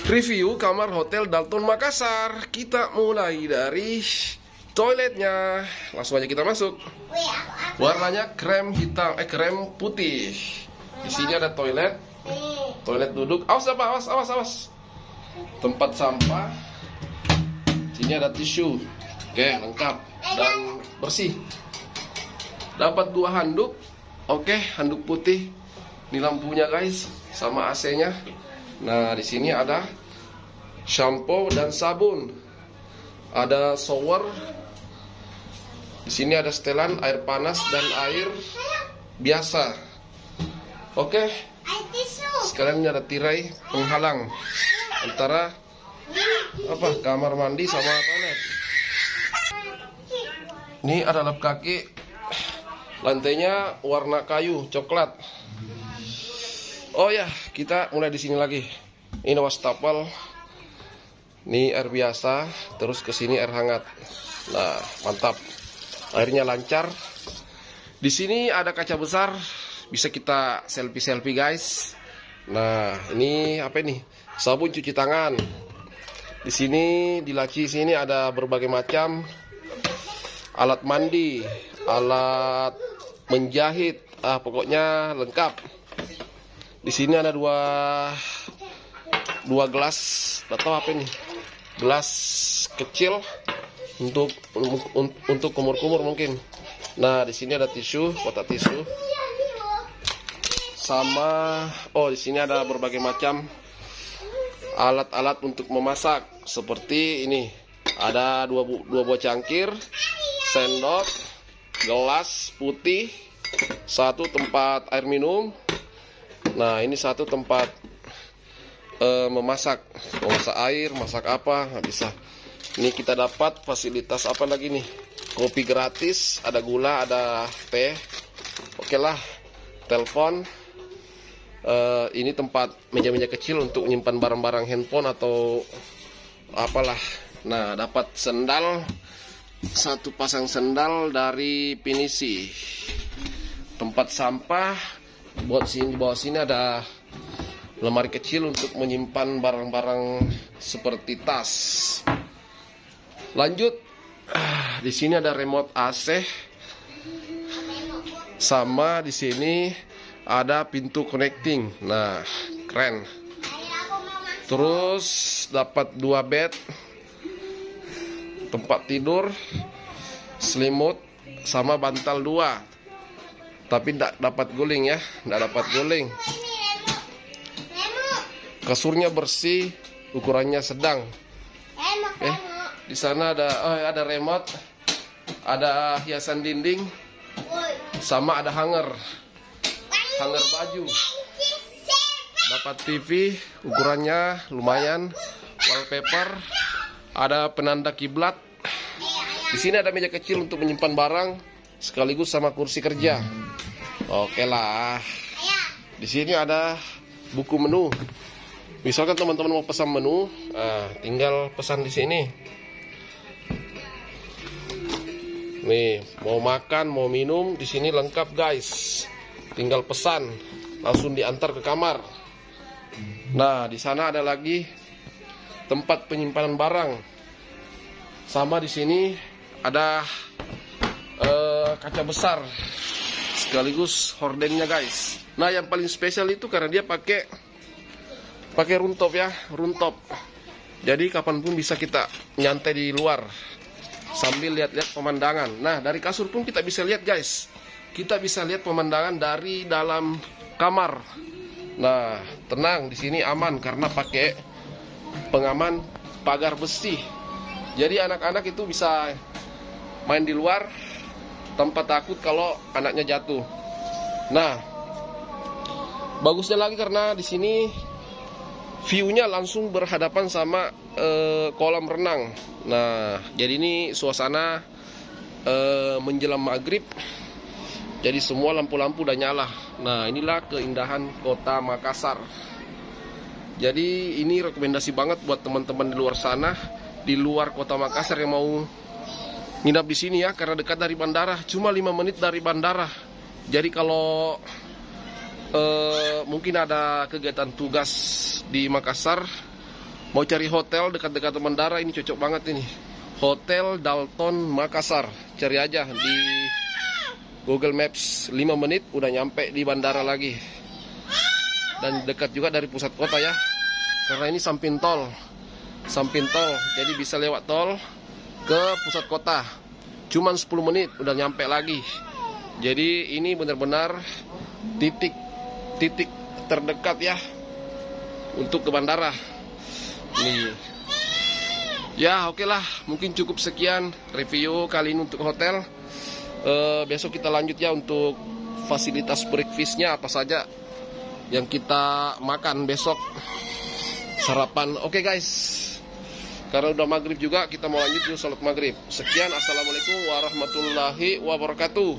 Review kamar Hotel Dalton Makassar. Kita mulai dari toiletnya. Langsung aja kita masuk. Warnanya krem hitam, krem putih. Di sini ada toilet. Toilet duduk. Awas apa? Awas. Tempat sampah. Sini ada tisu. Oke, lengkap dan bersih. Dapat 2 handuk. Oke, handuk putih. Ini lampunya guys, sama AC-nya. Nah, di sini ada shampoo dan sabun. Ada shower. Di sini ada setelan air panas dan air biasa. Oke. Sekarang ini ada tirai penghalang antara kamar mandi sama toilet. Ini ada lap kaki. Lantainya warna kayu coklat. Oh ya, kita mulai di sini lagi. Ini wastafel. Ini air biasa, terus ke sini air hangat. Nah, mantap. Airnya lancar. Di sini ada kaca besar, bisa kita selfie guys. Nah, ini apa ini? Sabun cuci tangan. Di sini di laci sini ada berbagai macam alat mandi, alat menjahit, pokoknya lengkap. Di sini ada dua gelas, nggak tahu apa ini, gelas kecil untuk kumur-kumur mungkin. Nah, di sini ada tisu, kotak tisu, sama di sini ada berbagai macam alat-alat untuk memasak seperti ini. Ada dua buah cangkir, sendok, gelas putih, satu tempat air minum. Nah, ini satu tempat memasak air, masak apa, nggak bisa. Ini kita dapat fasilitas apa lagi nih? Kopi gratis, ada gula, ada teh. Oke lah, telepon. Ini tempat meja-meja kecil untuk menyimpan barang-barang handphone atau apalah. Nah, dapat sendal, satu pasang sendal dari Pinisi. Tempat sampah. Di bawah sini ada lemari kecil untuk menyimpan barang-barang seperti tas. Lanjut, di sini ada remote AC, sama di sini ada pintu connecting. Nah, keren. Terus dapat 2 bed, tempat tidur, selimut, sama bantal 2. Tapi tidak dapat guling ya, tidak dapat guling. Kasurnya bersih, ukurannya sedang. Di sana ada remote, ada hiasan dinding, sama ada hanger baju. Dapat TV, ukurannya lumayan, wallpaper, ada penanda kiblat. Di sini ada meja kecil untuk menyimpan barang, sekaligus sama kursi kerja. Oke lah. Di sini ada buku menu. Misalkan teman-teman mau pesan menu, tinggal pesan di sini. Nih, mau makan, mau minum, di sini lengkap guys. Tinggal pesan, langsung diantar ke kamar. Nah, di sana ada lagi tempat penyimpanan barang. Sama di sini ada kaca besar sekaligus hordennya guys. Nah, yang paling spesial itu karena dia pakai rooftop ya, rooftop. Jadi kapanpun bisa kita nyantai di luar sambil lihat-lihat pemandangan. Nah, dari kasur pun kita bisa lihat guys. Kita bisa lihat pemandangan dari dalam kamar. Nah, tenang, di sini aman karena pakai pengaman pagar besi. Jadi anak-anak itu bisa main di luar tanpa takut kalau anaknya jatuh. Nah, bagusnya lagi karena di sini view-nya langsung berhadapan sama kolam renang. Nah, jadi ini suasana menjelang maghrib. Jadi semua lampu-lampu udah nyala. Nah, inilah keindahan kota Makassar. Jadi ini rekomendasi banget buat teman-teman di luar sana, di luar kota Makassar yang mau nginap di sini ya, karena dekat dari bandara, cuma 5 menit dari bandara. Jadi kalau mungkin ada kegiatan tugas di Makassar, Mau cari hotel dekat-dekat bandara, ini cocok banget ini. Hotel Dalton Makassar. Cari aja di Google Maps, 5 menit udah nyampe di bandara lagi. Dan dekat juga dari pusat kota ya. Karena ini samping tol. Jadi bisa lewat tol ke pusat kota. Cuman 10 menit udah nyampe lagi. Jadi ini benar-benar titik terdekat ya untuk ke bandara. Nih. Ya, oke lah, mungkin cukup sekian review kali ini untuk hotel. Besok kita lanjut ya untuk fasilitas breakfastnya apa saja yang kita makan besok sarapan. Oke guys, karena udah maghrib juga, kita mau lanjut dulu sholat maghrib. Sekian, assalamualaikum warahmatullahi wabarakatuh.